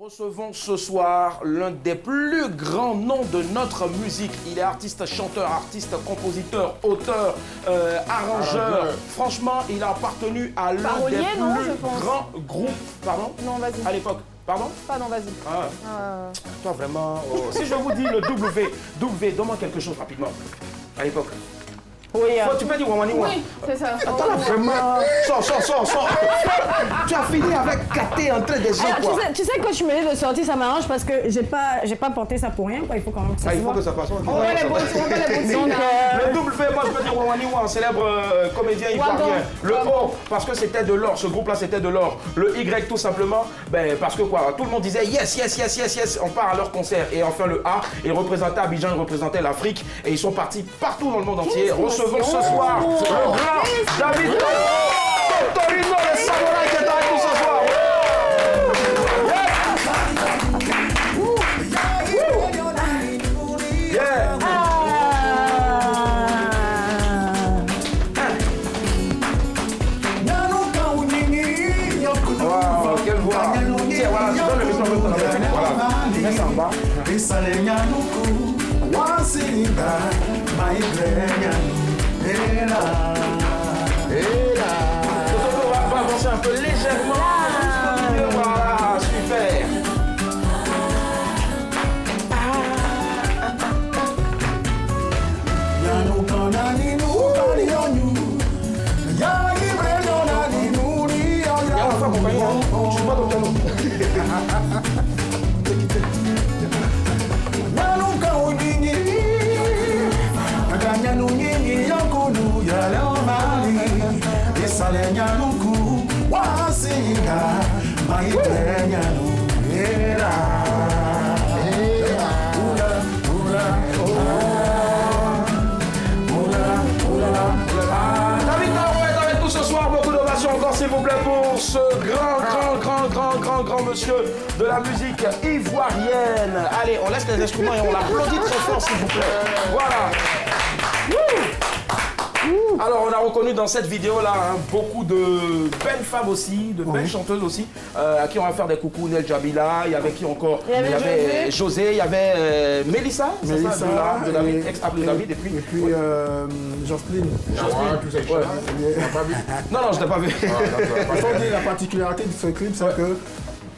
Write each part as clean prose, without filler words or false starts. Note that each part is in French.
Recevons ce soir l'un des plus grands noms de notre musique. Il est artiste, chanteur, artiste, compositeur, auteur, arrangeur. Franchement, il a appartenu à l'un des plus grands groupes. Pardon? Non, vas-y. À l'époque. Pardon? Pardon, vas-y. Toi, vraiment... Si je vous dis le W, donne-moi quelque chose rapidement. À l'époque. Oui. Tu peux dire Wamani Wa. Oui, c'est ça. Attends, vraiment. Sors. Tu as fini avec Katé en train des gens, quoi. Tu sais, quand je me dis de sortir, ça m'arrange parce que j'ai pas porté ça pour rien, quoi. Il faut quand même que ça se Il faut voit. que ça passe. On va les bouts. Donc, le W, moi je peux dire Wamani Wa, un célèbre comédien ivoirien. Le O, parce que c'était de l'or. Ce groupe-là, c'était de l'or. Le Y, tout simplement, parce que quoi, tout le monde disait yes. On part à leur concert. Et enfin, le A, ils représentaient Abidjan, ils représentaient l'Afrique. Et ils sont partis partout dans le monde entier. Recevons ce soir le grand David Totorino, le samouraï qui est avec nous ce soir. Wow, quelle voix. Tiens, voilà, je donne le micro en même temps. Voilà, mets ça en bas. On va avancer un peu légèrement. Voilà, super. Je suis pas dans ton nom. David Tailloro est avec nous ce soir. Beaucoup d'ovations encore, s'il vous plaît, pour ce grand monsieur de la musique ivoirienne. Allez, on laisse les instruments et on l'applaudit très fort, s'il vous plaît. Voilà. Alors, on a reconnu dans cette vidéo-là beaucoup de belles femmes aussi, de belles chanteuses aussi, à qui on va faire des coucous. Nel Jabila, il y avait qui encore? Il y avait José, il y avait Mélissa, de David, ex-Abdou David, et puis Jocelyne. Non, je ne l'ai pas vu. La particularité de ce clip, c'est que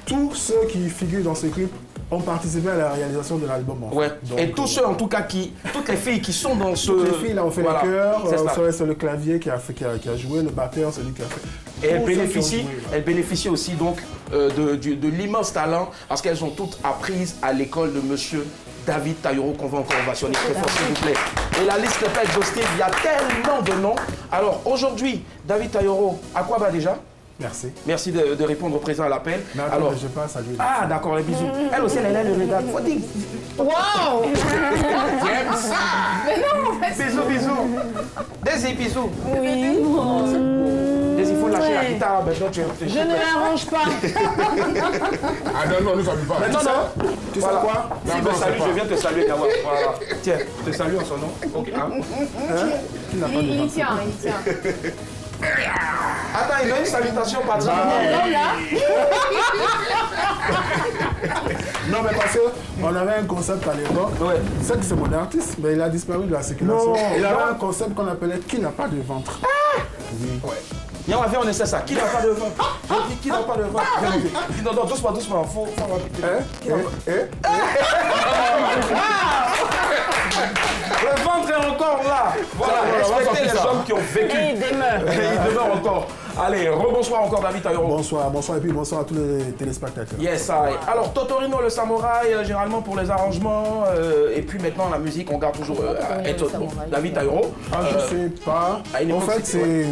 tous ceux qui figurent dans ce clip ont participé à la réalisation de l'album. Ouais. Donc, et tous ceux en tout cas toutes les filles qui sont dans ce... Toutes les filles là ont fait les chœurs, c'est le clavier qui a joué, le batteur, celui qui a fait... Et elles bénéficient aussi donc de l'immense talent parce qu'elles ont toutes apprises à l'école de monsieur David Tailloro qu'on va encore ovationner très fort s'il vous plaît. Et la liste n'est pas exhaustive, il y a tellement de noms. Alors aujourd'hui, David Tailloro, à quoi va déjà? Merci. Merci de répondre au présent à l'appel. Alors, je passe à lui. Ah, d'accord, les bisous. Elle aussi, elle est le regard. Faut dire. Waouh. J'aime ça. Mais non, en fait. Bisous. Des bisous. oui. Il faut lâcher la guitare. Maintenant, tu Je ne l'arrange pas. Ah non, nous ne savons pas. Non. Tu sais quoi? Si me salue, je viens te saluer d'abord. Voilà. Tiens, je te salue en son nom. Ok. Il tient. Attends, il a une salutation particulière. Non, mais parce qu'on avait un concept à l'époque. Ouais. C'est mon artiste, mais il a disparu de la circulation. Non, il avait un concept qu'on appelait Qui n'a pas de ventre. Oui. Ouais. Viens, on va faire, on essaie ça. Qui n'a pas de ventre? Je dis qui n'a pas de ventre? Non, doucement. Faut le ventre est encore là. Voilà, respectez les hommes qui ont vécu. Et il demeure. Il demeure encore. Allez, rebonsoir encore David Tailloro. Bonsoir et puis bonsoir à tous les téléspectateurs. Yes, I. Alors Totorino le samouraï, généralement pour les arrangements, et puis maintenant la musique, on garde toujours David Tailloro. Je sais pas. En fait, c'est...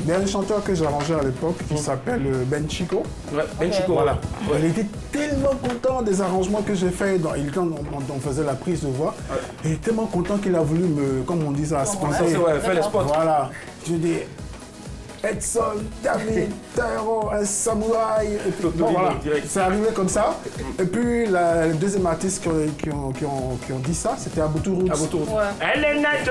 Il y a un chanteur que j'ai arrangé à l'époque qui s'appelle Ben Chico. Ouais, Ben Chico, voilà. Ouais. Il était tellement content des arrangements que j'ai fait quand on faisait la prise de voix. Ouais. Il était tellement content qu'il a voulu me, comme on dit ça, sponsor. Ouais, faire les spots. Voilà. Je dis, Edson, David, Tairo, un samouraï. Et puis, bon, voilà, direct. c'est arrivé comme ça. Et puis le deuxième artiste qui ont dit ça, c'était Aboutou Roots. Aboutou Roots. Ouais. Elle est nette,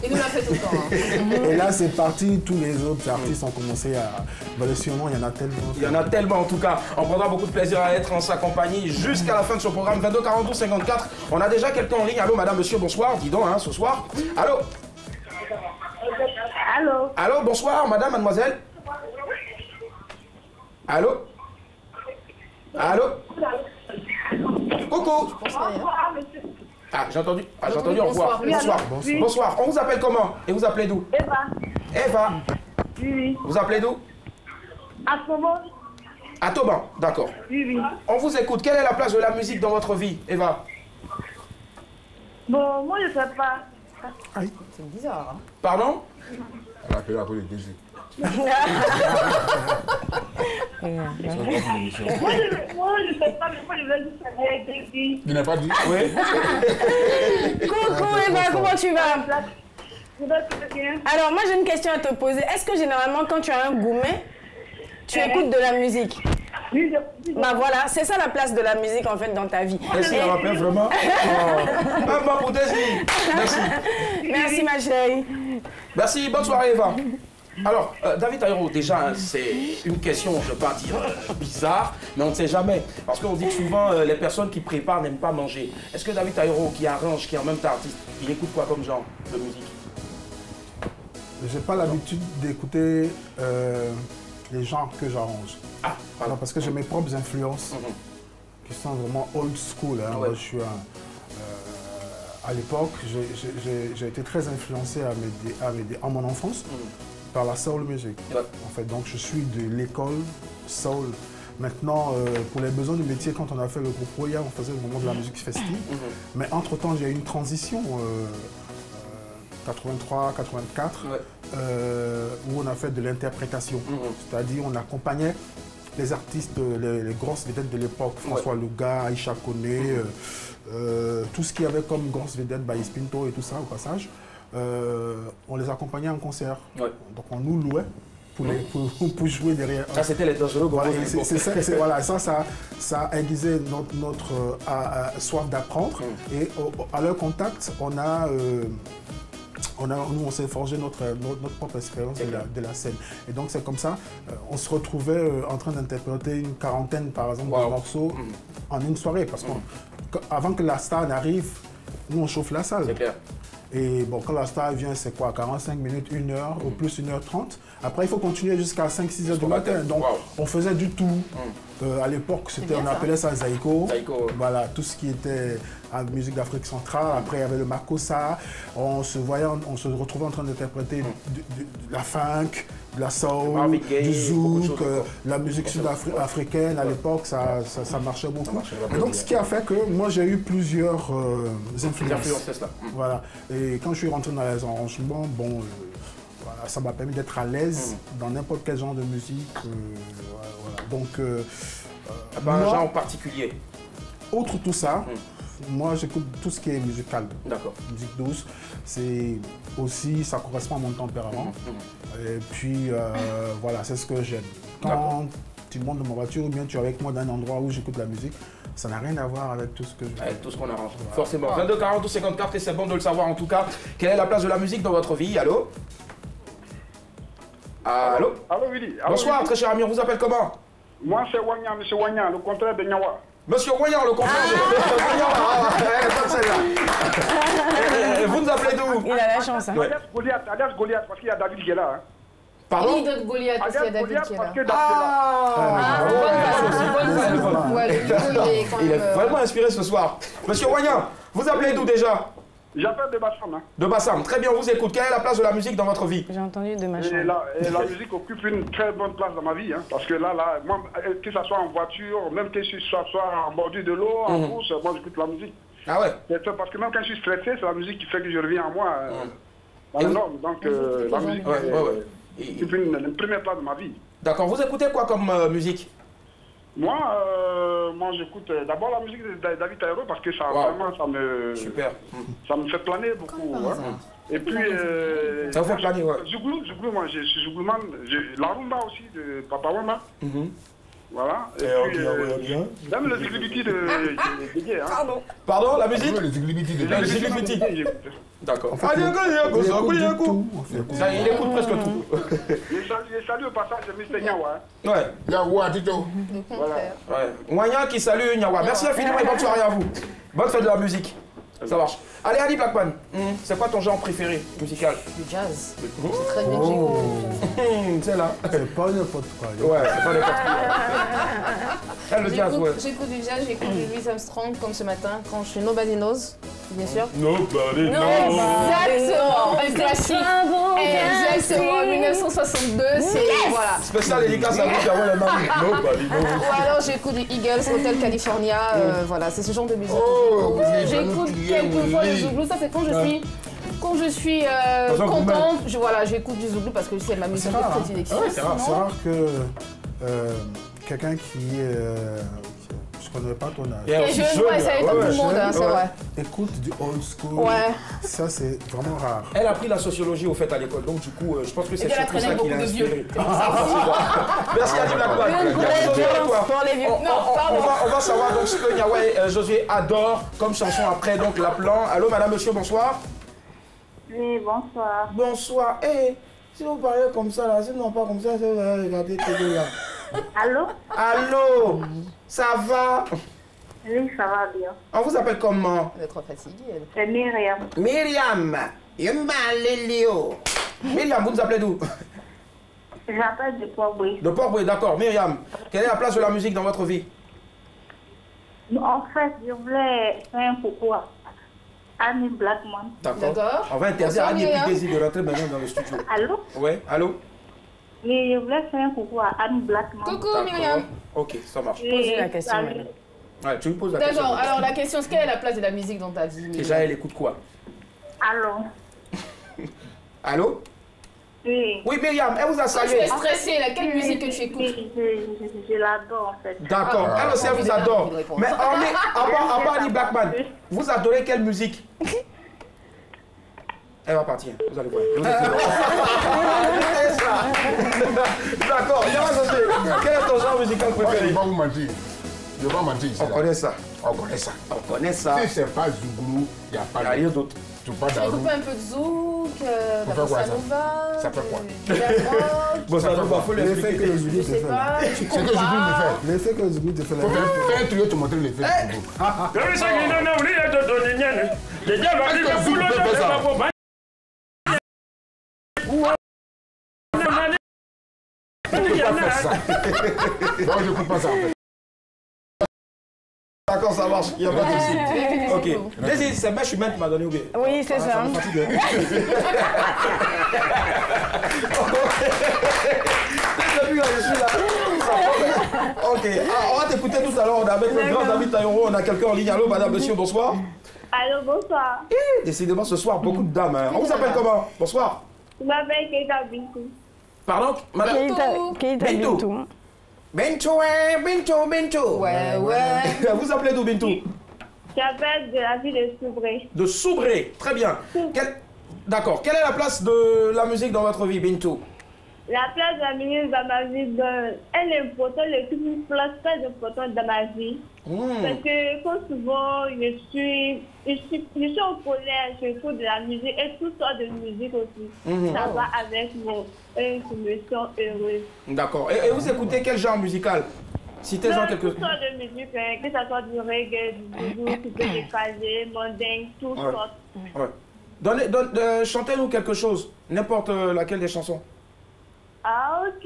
Il nous l'a fait tout le temps. Hein. Et là, c'est parti, tous les autres artistes ont commencé à... Ben, le surnom, il y en a tellement. Il y en a tellement en tout cas. On prendra beaucoup de plaisir à être en sa compagnie jusqu'à la fin de ce programme. 22 42 54. On a déjà quelqu'un en ligne. Allô, madame, monsieur, bonsoir. Dis donc, hein, ce soir. Allô. Allô. Allô, bonsoir, madame, mademoiselle. Allô. Allô. Coucou. Ah, j'ai entendu. Ah, j'ai entendu. Au revoir. Bonsoir. Bonsoir. Bonsoir. On vous appelle comment? Et vous appelez d'où? Eva. Eva. Oui. Vous appelez d'où? À Toban. À Toban. D'accord. Oui. On vous écoute. Quelle est la place de la musique dans votre vie, Eva? Bon, moi je sais pas. C'est bizarre. Hein. Pardon? Elle a appelé à cause de Désir. Moi je sais pas, mais moi je vais juste aller avec des Tu n'as pas dit? Oui. Coucou Eva, comment tu vas? Je vais très bien. Alors moi j'ai une question à te poser. Est-ce que généralement quand tu as un gourmet, tu écoutes de la musique? Oui, Bah voilà, c'est ça la place de la musique en fait dans ta vie. Est-ce qu'elle rappelle vraiment? Un bon pour Désir. Merci. Merci ma chérie. Merci, bonne soirée Eva. Alors, David Taïro, déjà, hein, c'est une question, je ne veux pas dire bizarre, mais on ne sait jamais. Parce qu'on dit que souvent, les personnes qui préparent n'aiment pas manger. Est-ce que David Taïro, qui arrange, qui est en même temps artiste, il écoute quoi comme genre de musique? J'ai pas l'habitude d'écouter les genres que j'arrange. Ah, Alors, parce que j'ai mes propres influences qui sont vraiment old school. Hein. Ouais. Moi, je suis à l'époque, j'ai été très influencé en mon enfance par la soul music. Ouais. En fait, donc je suis de l'école soul. Maintenant, pour les besoins du métier, quand on a fait le groupe Roya, on faisait vraiment de la musique festive. Mais entre-temps, j'ai eu une transition, 83, 84, où on a fait de l'interprétation. C'est-à-dire, on accompagnait les artistes, les grosses vedettes de l'époque, François Louga, Aïcha Koné, tout ce qu'il y avait comme grosses vedettes, Baïs Pinto et tout ça, au passage. On les accompagnait en concert. Ouais. Donc on nous louait pour jouer derrière. Ça, c'était les dangereux. Voilà, c'est ça, voilà, ça aiguisait notre soif d'apprendre. Et à leur contact, nous, on s'est forgé notre propre expérience de la scène. Et donc, c'est comme ça, on se retrouvait en train d'interpréter une quarantaine, par exemple, de morceaux en une soirée. Parce qu'avant que la star n'arrive, nous, on chauffe la salle. C'est clair. Et bon, quand la star vient, c'est quoi? 45 minutes, 1 heure, ou plus 1h30. Après, il faut continuer jusqu'à 5-6 heures du matin. Donc, on faisait du tout. À l'époque, on appelait ça Zaïko. Voilà, tout ce qui était en musique d'Afrique centrale. Après, il y avait le Makossa. On se retrouvait en train d'interpréter de la funk, de la soul, du zouk, la musique sud-africaine. À l'époque, ça marchait beaucoup. Et donc, ce qui a fait que moi, j'ai eu plusieurs influences. Voilà. Et quand je suis rentré dans les arrangements, bon, voilà, ça m'a permis d'être à l'aise dans n'importe quel genre de musique. Voilà. Donc, un genre en particulier. Outre tout ça, moi j'écoute tout ce qui est musical. D'accord. Musique douce, c'est aussi, ça correspond à mon tempérament. Et puis, voilà, c'est ce que j'aime. Quand tu montes dans ma voiture ou bien tu es avec moi dans un endroit où j'écoute la musique, ça n'a rien à voir avec tout ce que je... Avec tout ce qu'on arrange. Voilà. Forcément. 22 42 54 et c'est bon de le savoir en tout cas. Quelle est la place de la musique dans votre vie? Allô? Allô? Allô, Willy. Bonsoir, très cher ami, on vous appelle comment? Moi, c'est Wanya, monsieur Wanya, le contraire de Nyawa. Monsieur Wanya, le contraire de Vous nous appelez d'où? Il a la chance. Hein. Alias Goliath, parce qu'il y a David qui est là. Hein. Pardon? Qui d'autre Goliath parce qu'il y a David qui est là. Parce que David Bonne façon. Ouais, du coup, il est vraiment inspiré ce soir. Monsieur Wanya, vous appelez d'où déjà? J'appelle de Bassam. Hein. De Bassam. Très bien, on vous écoute. Quelle est la place de la musique dans votre vie? J'ai entendu de ma Et chambre. la musique occupe une très bonne place dans ma vie. Hein, parce que là, moi, que ce soit en voiture, même que je sois en bordure de l'eau, en course, moi j'écoute la musique. Ah ouais? Parce que même quand je suis stressé, c'est la musique qui fait que je reviens à moi. Dans les normes. Donc la musique occupe une première place de ma vie. D'accord. Vous écoutez quoi comme musique? Moi, j'écoute d'abord la musique de David Taïro parce que ça, vraiment, ça me fait planer beaucoup. Hein. Et puis, ça vous fait planer, ouais. Zouglou, moi, je suis Zouglouman. La rumba aussi de Papa Wama. Voilà. Et puis, même le Ziglibiti de Gué. Pardon, la musique? Le Ziglibiti de Le Ziglibiti. D'accord. En fait, Il écoute presque tout. Je salue au passage de Mr. Nyawa. Ouais. Yawa, Tito. Voilà. Ouais. Mwanya qui salue Nyawa. Merci infiniment et bonne soirée à vous. Bonne fête de la musique. Ça marche. Allez, Ali Blackman, c'est quoi ton genre préféré musical? Du jazz. C'est très bien que j'écoute. C'est là. C'est pas n'importe quoi. Ouais, c'est pas n'importe quoi. Le jazz, ouais. J'écoute du jazz, j'écoute du Louis Armstrong comme ce matin quand je suis Nobody Knows, bien sûr. Nobody Exactement, un classique. Exactement, 1962, c'est voilà. Spécial dédicace à vous qui avons le nom. Nobody knows. Ou alors j'écoute du Eagles, Hotel California, voilà, c'est ce genre de musique. J'écoute quelquefois le zouglou, ça c'est quand je suis contente, voilà, j'écoute du zouglou parce que c'est ma musique de prédilection. C'est rare que quelqu'un qui est... je connais pas ton âge. Et je vois, ça avec tout le monde, c'est vrai. Écoute du old school. Ouais. Ça, c'est vraiment rare. Elle a pris la sociologie au fait à l'école, donc du coup, je pense que c'est surtout ça qui l'a inspiré. Merci à Blackman. On va savoir donc ce que Nyawa Josué adore comme chanson après donc l'appelant. Allô, madame, monsieur, bonsoir. Oui, bonsoir. Bonsoir. Eh, si vous parlez comme ça là, sinon pas comme ça, vous allez regarder télé là. Allô? Allô, ça va? Oui, ça va bien. On vous appelle comment? Elle est trop fatiguée. C'est Myriam. Myriam. Myriam, vous nous appelez d'où? J'appelle de Port-Boué. De Port-Boué, d'accord. Myriam, quelle est la place de la musique dans votre vie? En fait, je voulais faire un coucou à Annie Blackman. D'accord. On va interdire à Annie Pidesi de rentrer maintenant dans le studio. Allô? Ouais, allô? Oui, je voulais faire un coucou à Annie Blackman. Coucou Myriam. Ok, ça marche. Pose la question. Ouais, tu me poses la question. D'accord, alors la question, quelle est la place de la musique dans ta vie? Déjà, elle écoute quoi? Allô? Allô? Oui. Oui, Myriam, elle vous a Quand tu salué. es stressée, quelle musique que tu écoutes? Je l'adore en fait. D'accord, elle aussi, elle vous adore. Mais à part Annie Blackman, vous adorez quelle musique? Elle va partir, vous allez voir. D'accord, quel est ton genre musical préféré? Je ne vais pas vous mentir. Je ne vais pas mentir. On connaît ça. On connaît ça. On connaît ça. Si c'est pas Zouglou, il n'y a pas rien d'autre. Tu pas Tu écoutes pas un peu de zouk, de la bossa nova? Ça fait quoi? Bossa nova, faut l'effet que le Zouglou te fait. C'est que Zouglou me fait. L'effet que le Zouglou te fait. Faut faire un trio, te montrer l'effet du Zouglou. Non, je ne coupe pas ça en fait. D'accord, ça marche, il n'y a pas de souci. Ok. Désir, c'est Mèche Humaine qui m'a donné ou bien? Oui, c'est ça. Ça me fatigue. Depuis que je suis là, ok, on va t'écouter tout à l'heure. On a avec le grand David Taïro, on a quelqu'un en ligne. Allô, madame, monsieur, bonsoir. Allô, bonsoir. Décidément, ce soir, beaucoup de dames. On vous appelle comment? Bonsoir. Je m'appelle Keita Bintou. Pardon, madame? Keita Bintou. Bintou. Ouais. Vous appelez d'où, Bintou? J'appelle de la ville de Soubré. De Soubré, très bien. D'accord, quelle est la place de la musique dans votre vie, Bintou? La place de la musique dans ma vie, elle est importante, le plus place très importante dans ma vie. Parce que quand souvent je suis au collège, j'écoute de la musique et toutes sortes de musique aussi. Ça va avec moi et je me sens heureuse. D'accord. Et vous écoutez quel genre musical? Citez-en quelques... Toutes sortes de musique, que ce soit du reggae, du boubou, du décalé, mandingue, toutes sortes. Ouais. Chantez-nous quelque chose, n'importe laquelle des chansons. Ah, ok.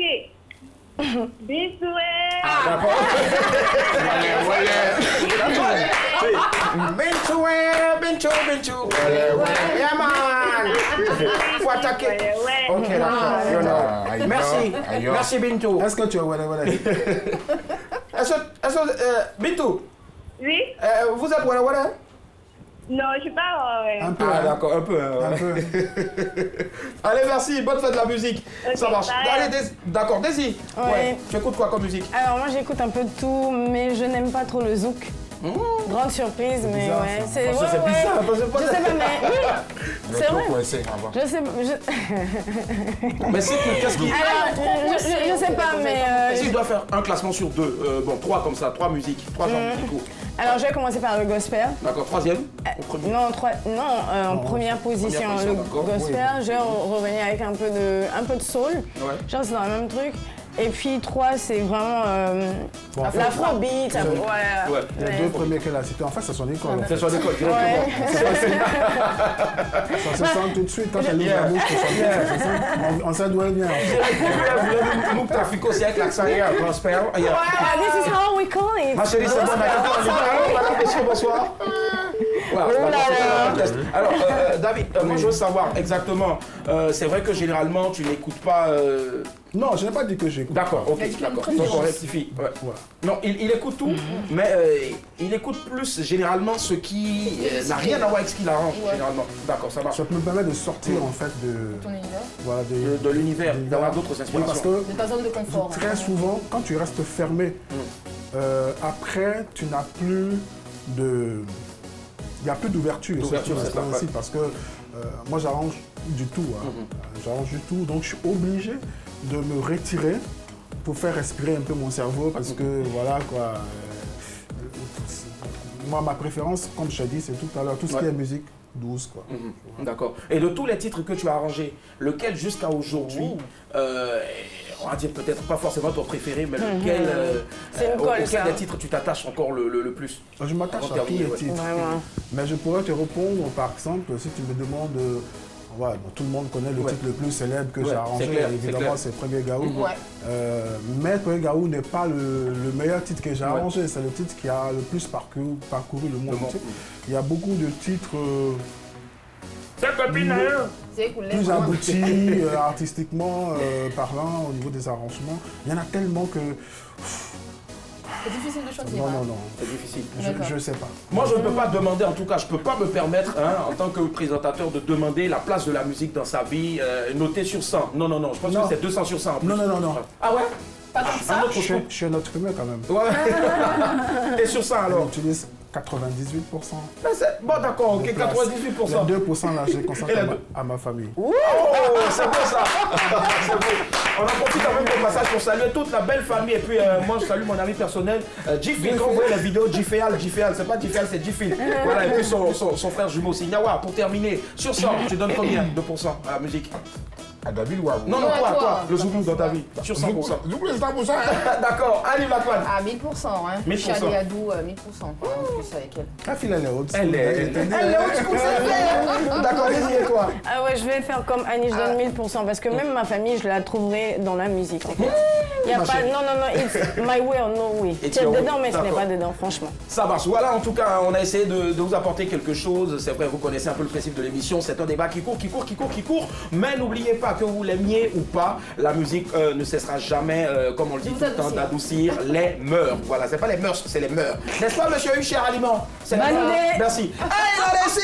Bisous. D'accord. Bintou. Yeah, man. Faut attaquer. Ok, d'accord. Merci, Bintou. Est-ce que tu es voilà? Bintou? Oui? Vous êtes voilà? Non, je suis pas... Un peu. Ah, d'accord, un peu. Allez, merci, bonne fête de la musique. Okay, ça marche. Allez, d'accord, Daisy. Ouais. Tu écoutes quoi comme musique? Alors, moi, j'écoute un peu de tout, mais je n'aime pas trop le zouk. Grande surprise, mais bizarre, ouais. ça. C'est C'est bizarre, je sais pas, mais oui, c'est vrai. Je sais, Mais c'est qu'est-ce qui... je sais pas, mais... Si tu dois faire un classement sur deux, bon, 3 comme ça, 3 musiques, 3 genres musicaux. Alors, je vais commencer par le gospel. D'accord, troisième au premier. Non, en première position, le gospel. Je vais revenir avec un peu de soul. Ouais. Genre, c'est dans le même truc. Et puis 3, c'est vraiment l'afrobeat. Ouais. Les deux premiers qu'elle a cités, en fait, c'est son école. C'est son école, directement. Ça se sent tout de suite quand elle ouvre la bouche pour chanter. On sait d'où elle vient. Nous trafiquons aussi avec l'accent gospel. This is how we call it. Ma chérie, c'est bon, madame, monsieur, bonsoir. Voilà, alors, David, moi je veux savoir exactement, c'est vrai que généralement tu n'écoutes pas... Non, je n'ai pas dit que j'écoute. D'accord, ok, d'accord. Donc on rectifie. Ouais. Voilà. Non, il écoute tout, mais il écoute plus généralement ce qui n'a rien à voir avec ce qu'il arrange, généralement. D'accord, ça marche. Ça me permet de sortir en fait Ton univers. voilà, De l'univers, d'avoir d'autres inspirations. Oui, parce que De ta zone de confort. très souvent, quand tu restes fermé, après, tu n'as plus de... Il n'y a plus d'ouverture aussi, parce que moi j'arrange du tout. J'arrange du tout, donc je suis obligé de me retirer pour faire respirer un peu mon cerveau, parce que voilà quoi. Moi, ma préférence, comme je t'ai dit, c'est tout à l'heure, tout ce qui est musique douce quoi. D'accord. Et de tous les titres que tu as arrangés, lequel jusqu'à aujourd'hui, on va dire peut-être pas forcément ton préféré, mais lequel, auquel des titres tu t'attaches encore le plus? Je m'attache à tous les titres. Vraiment. Mais je pourrais te répondre, par exemple, si tu me demandes... Ouais, bon, tout le monde connaît le titre le plus célèbre que j'ai arrangé, évidemment c'est Premier Gaou. Mais Premier Gaou n'est pas le meilleur titre que j'ai arrangé, c'est le titre qui a le plus parcouru le monde entier. Il y a beaucoup de titres plus aboutis artistiquement parlant au niveau des arrangements. Il y en a tellement que... C'est difficile de choisir. Non, c'est difficile. Je sais pas. Moi, je ne peux pas demander, en tout cas, je ne peux pas me permettre, en tant que présentateur, de demander la place de la musique dans sa vie, notée sur 100. Non, je pense que c'est 200 sur 100 en plus. Non. Ah ouais? Pas comme ça. Je suis un autre humain quand même. Ouais. Et sur 100 alors? On utilise 98%. Bon d'accord, ok, 98%. Les 2% là, je les consacre à ma famille. Oh, c'est beau ça. C'est beau. On en profite quand même au passage pour saluer toute la belle famille. Et puis moi je salue mon ami personnel, Jiffil, quand vous voyez la vidéo, Jifféal, c'est pas Jifféal, c'est Jiffil. Voilà, et puis son frère jumeau aussi. Nyawa, pour terminer, sur 100, tu donnes combien de pourcents à la musique? À David ou à vous? Non, toi, le Zouglou dans ta vie, sur 100%. Zouglou, c'est 100%. D'accord, Ali Makwan. À 1000%, hein. 1000%. Chali Adou, 1000%. En plus avec elle. La fille, elle est haute. Elle est haute, d'accord, vas-y, et toi? Ah ouais, je vais faire comme Annie, je donne 1000%, parce que même ma famille, je la trouverai dans la musique. Il y a pas... Non, it's my way or no way. C'est dedans, mais ce n'est pas dedans, franchement. Ça marche. Voilà, en tout cas, on a essayé de vous apporter quelque chose. C'est vrai, vous connaissez un peu le principe de l'émission. C'est un débat qui court. Mais n'oubliez pas que vous l'aimiez ou pas, la musique ne cessera jamais, comme on le dit tout le temps, d'adoucir les mœurs. Voilà, c'est pas les mœurs, c'est les mœurs. N'est-ce pas, monsieur Hucher Aliment? Bonne idée. Merci. Allez, c'est